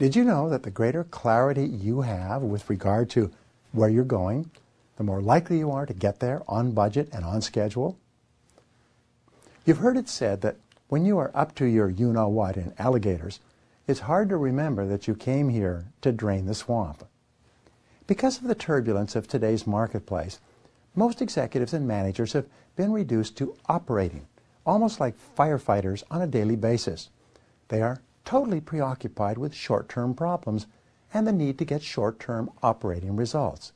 Did you know that the greater clarity you have with regard to where you're going, the more likely you are to get there on budget and on schedule? You've heard it said that when you are up to your you-know-what in alligators, it's hard to remember that you came here to drain the swamp. Because of the turbulence of today's marketplace, most executives and managers have been reduced to operating, almost like firefighters on a daily basis. They are totally preoccupied with short-term problems and the need to get short-term operating results.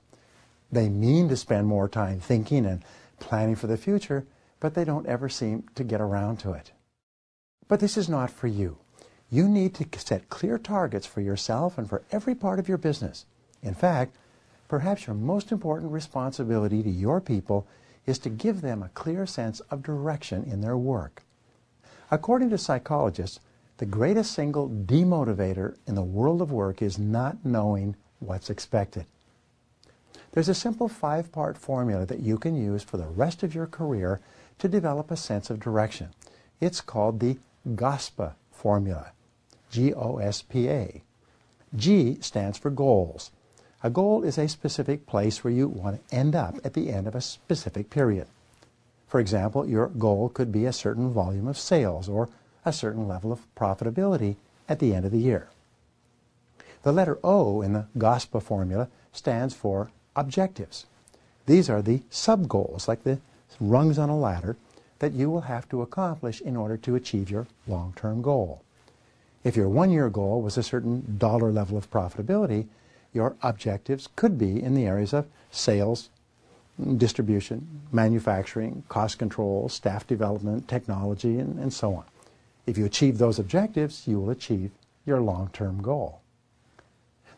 They mean to spend more time thinking and planning for the future, but they don't ever seem to get around to it. But this is not for you. You need to set clear targets for yourself and for every part of your business. In fact, perhaps your most important responsibility to your people is to give them a clear sense of direction in their work. According to psychologists, the greatest single demotivator in the world of work is not knowing what's expected. There's a simple 5-part formula that you can use for the rest of your career to develop a sense of direction. It's called the GOSPA formula, G-O-S-P-A. G stands for goals. A goal is a specific place where you want to end up at the end of a specific period. For example, your goal could be a certain volume of sales or a certain level of profitability at the end of the year. The letter O in the GOSPA formula stands for objectives. These are the sub-goals, like the rungs on a ladder, that you will have to accomplish in order to achieve your long-term goal. If your one-year goal was a certain dollar level of profitability, your objectives could be in the areas of sales, distribution, manufacturing, cost control, staff development, technology, and so on. If you achieve those objectives, you will achieve your long-term goal.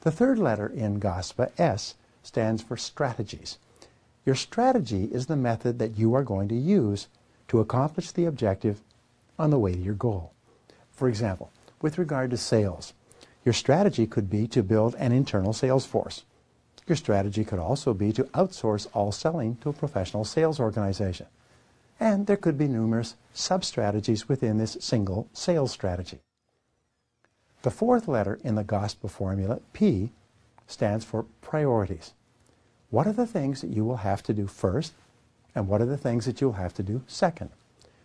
The third letter in GOSPA, S, stands for strategies. Your strategy is the method that you are going to use to accomplish the objective on the way to your goal. For example, with regard to sales, your strategy could be to build an internal sales force. Your strategy could also be to outsource all selling to a professional sales organization. And there could be numerous sub-strategies within this single sales strategy. The fourth letter in the GOSPA formula, P, stands for priorities. What are the things that you will have to do first, and what are the things that you'll have to do second?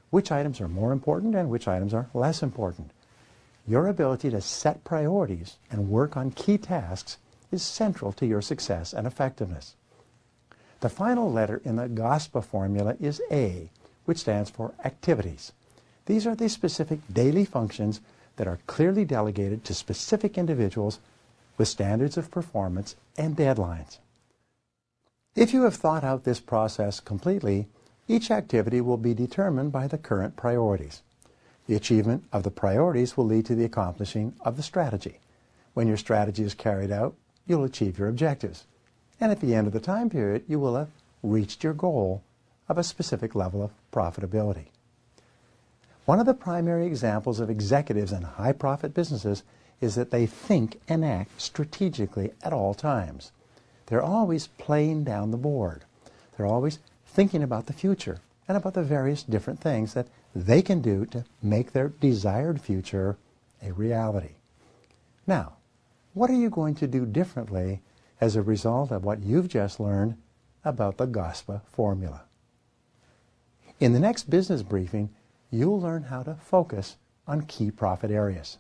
Which items are more important and which items are less important? Your ability to set priorities and work on key tasks is central to your success and effectiveness. The final letter in the GOSPA formula is A, which stands for activities. These are the specific daily functions that are clearly delegated to specific individuals with standards of performance and deadlines. If you have thought out this process completely, each activity will be determined by the current priorities. The achievement of the priorities will lead to the accomplishing of the strategy. When your strategy is carried out, you'll achieve your objectives. And at the end of the time period, you will have reached your goal of a specific level of profitability. One of the primary examples of executives in high-profit businesses is that they think and act strategically at all times. They're always playing down the board. They're always thinking about the future and about the various different things that they can do to make their desired future a reality. Now, what are you going to do differently as a result of what you've just learned about the GOSPA formula? In the next business briefing, you'll learn how to focus on key profit areas.